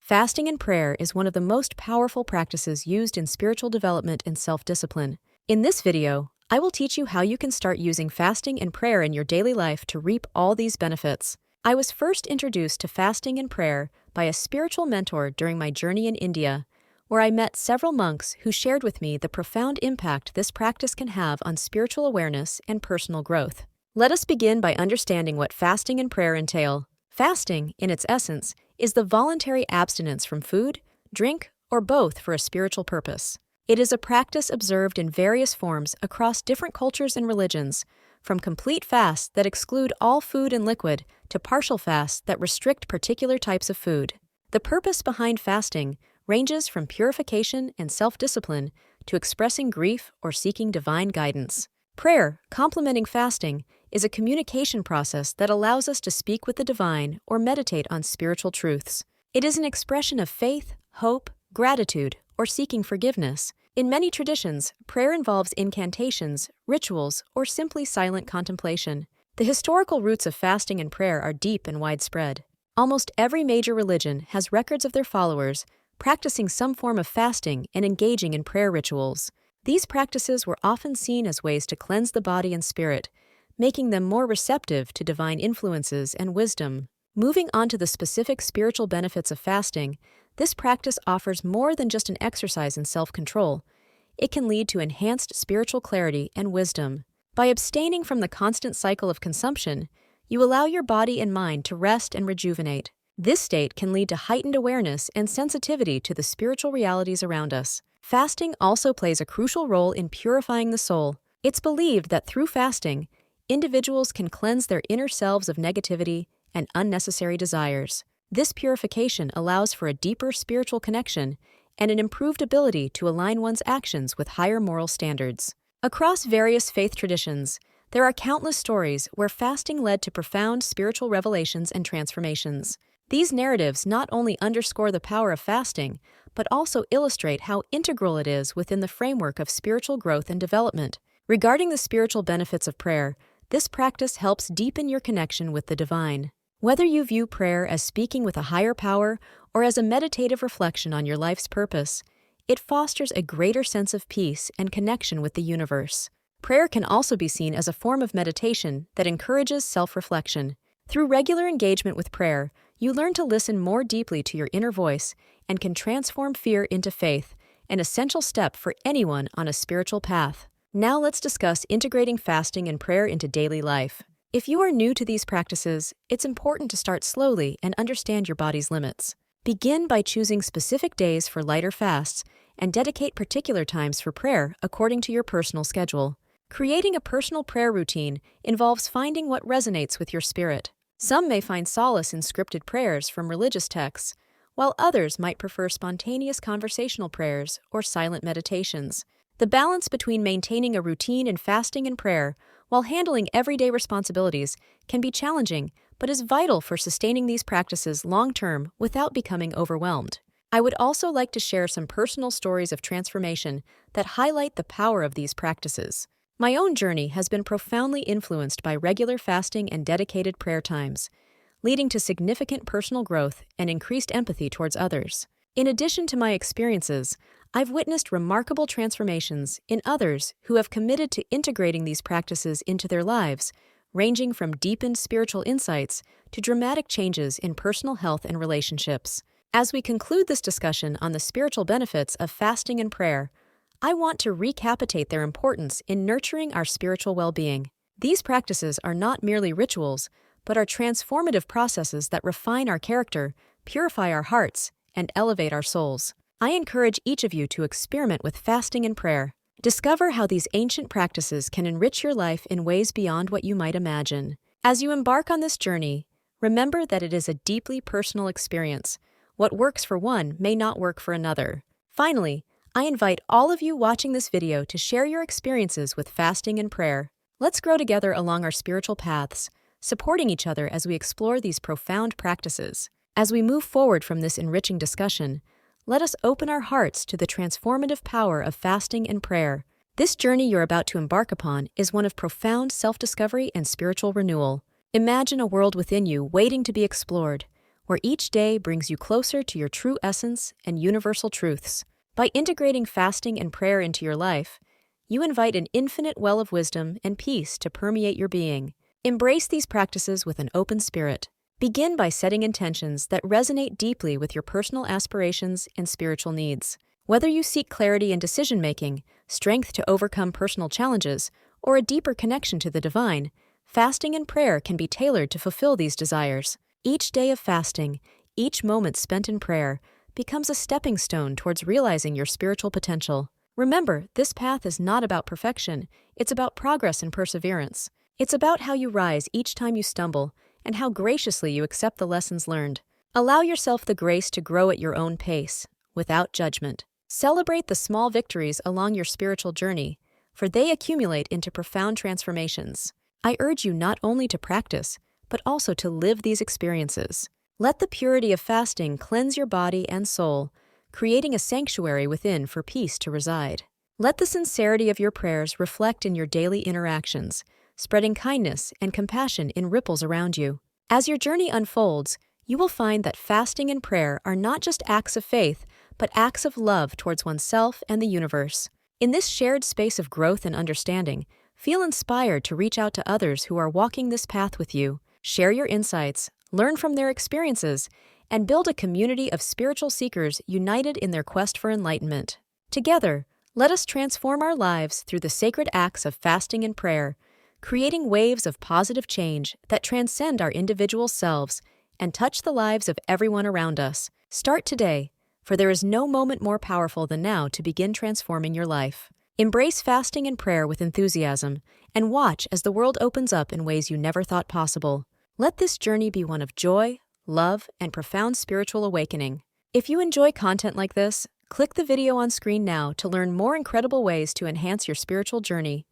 Fasting and prayer is one of the most powerful practices used in spiritual development and self-discipline. In this video, I will teach you how you can start using fasting and prayer in your daily life to reap all these benefits. I was first introduced to fasting and prayer by a spiritual mentor during my journey in India, where I met several monks who shared with me the profound impact this practice can have on spiritual awareness and personal growth. Let us begin by understanding what fasting and prayer entail. Fasting, in its essence, is the voluntary abstinence from food, drink, or both for a spiritual purpose. It is a practice observed in various forms across different cultures and religions, from complete fasts that exclude all food and liquid to partial fasts that restrict particular types of food. The purpose behind fasting ranges from purification and self-discipline to expressing grief or seeking divine guidance. Prayer, complementing fasting, is a communication process that allows us to speak with the divine or meditate on spiritual truths. It is an expression of faith, hope, gratitude, or seeking forgiveness. In many traditions, prayer involves incantations, rituals, or simply silent contemplation. The historical roots of fasting and prayer are deep and widespread. Almost every major religion has records of their followers practicing some form of fasting and engaging in prayer rituals. These practices were often seen as ways to cleanse the body and spirit, making them more receptive to divine influences and wisdom. Moving on to the specific spiritual benefits of fasting, this practice offers more than just an exercise in self-control. It can lead to enhanced spiritual clarity and wisdom. By abstaining from the constant cycle of consumption, you allow your body and mind to rest and rejuvenate. This state can lead to heightened awareness and sensitivity to the spiritual realities around us. Fasting also plays a crucial role in purifying the soul. It's believed that through fasting, individuals can cleanse their inner selves of negativity and unnecessary desires. This purification allows for a deeper spiritual connection and an improved ability to align one's actions with higher moral standards. Across various faith traditions, there are countless stories where fasting led to profound spiritual revelations and transformations. These narratives not only underscore the power of fasting, but also illustrate how integral it is within the framework of spiritual growth and development. Regarding the spiritual benefits of prayer, this practice helps deepen your connection with the divine. Whether you view prayer as speaking with a higher power or as a meditative reflection on your life's purpose, it fosters a greater sense of peace and connection with the universe. Prayer can also be seen as a form of meditation that encourages self-reflection. Through regular engagement with prayer, you learn to listen more deeply to your inner voice and can transform fear into faith, an essential step for anyone on a spiritual path. Now let's discuss integrating fasting and prayer into daily life. If you are new to these practices, it's important to start slowly and understand your body's limits. Begin by choosing specific days for lighter fasts and dedicate particular times for prayer according to your personal schedule. Creating a personal prayer routine involves finding what resonates with your spirit. Some may find solace in scripted prayers from religious texts, while others might prefer spontaneous conversational prayers or silent meditations. The balance between maintaining a routine in fasting and prayer while handling everyday responsibilities can be challenging, but is vital for sustaining these practices long-term without becoming overwhelmed. I would also like to share some personal stories of transformation that highlight the power of these practices. My own journey has been profoundly influenced by regular fasting and dedicated prayer times, leading to significant personal growth and increased empathy towards others. In addition to my experiences, I've witnessed remarkable transformations in others who have committed to integrating these practices into their lives, ranging from deepened spiritual insights to dramatic changes in personal health and relationships. As we conclude this discussion on the spiritual benefits of fasting and prayer, I want to recapitate their importance in nurturing our spiritual well-being. These practices are not merely rituals, but are transformative processes that refine our character, purify our hearts, and elevate our souls. I encourage each of you to experiment with fasting and prayer. Discover how these ancient practices can enrich your life in ways beyond what you might imagine. As you embark on this journey, remember that it is a deeply personal experience. What works for one may not work for another. Finally, I invite all of you watching this video to share your experiences with fasting and prayer. Let's grow together along our spiritual paths, supporting each other as we explore these profound practices. As we move forward from this enriching discussion, let us open our hearts to the transformative power of fasting and prayer. This journey you're about to embark upon is one of profound self-discovery and spiritual renewal. Imagine a world within you waiting to be explored, where each day brings you closer to your true essence and universal truths. By integrating fasting and prayer into your life, you invite an infinite well of wisdom and peace to permeate your being. Embrace these practices with an open spirit. Begin by setting intentions that resonate deeply with your personal aspirations and spiritual needs. Whether you seek clarity in decision-making, strength to overcome personal challenges, or a deeper connection to the divine, fasting and prayer can be tailored to fulfill these desires. Each day of fasting, each moment spent in prayer, becomes a stepping stone towards realizing your spiritual potential. Remember, this path is not about perfection, it's about progress and perseverance. It's about how you rise each time you stumble, and how graciously you accept the lessons learned. Allow yourself the grace to grow at your own pace, without judgment. Celebrate the small victories along your spiritual journey, for they accumulate into profound transformations. I urge you not only to practice, but also to live these experiences. Let the purity of fasting cleanse your body and soul, creating a sanctuary within for peace to reside. Let the sincerity of your prayers reflect in your daily interactions, spreading kindness and compassion in ripples around you. As your journey unfolds, you will find that fasting and prayer are not just acts of faith, but acts of love towards oneself and the universe. In this shared space of growth and understanding, feel inspired to reach out to others who are walking this path with you. Share your insights, learn from their experiences, and build a community of spiritual seekers united in their quest for enlightenment. Together, let us transform our lives through the sacred acts of fasting and prayer, creating waves of positive change that transcend our individual selves and touch the lives of everyone around us. Start today, for there is no moment more powerful than now to begin transforming your life. Embrace fasting and prayer with enthusiasm, and watch as the world opens up in ways you never thought possible. Let this journey be one of joy, love, and profound spiritual awakening. If you enjoy content like this, click the video on screen now to learn more incredible ways to enhance your spiritual journey.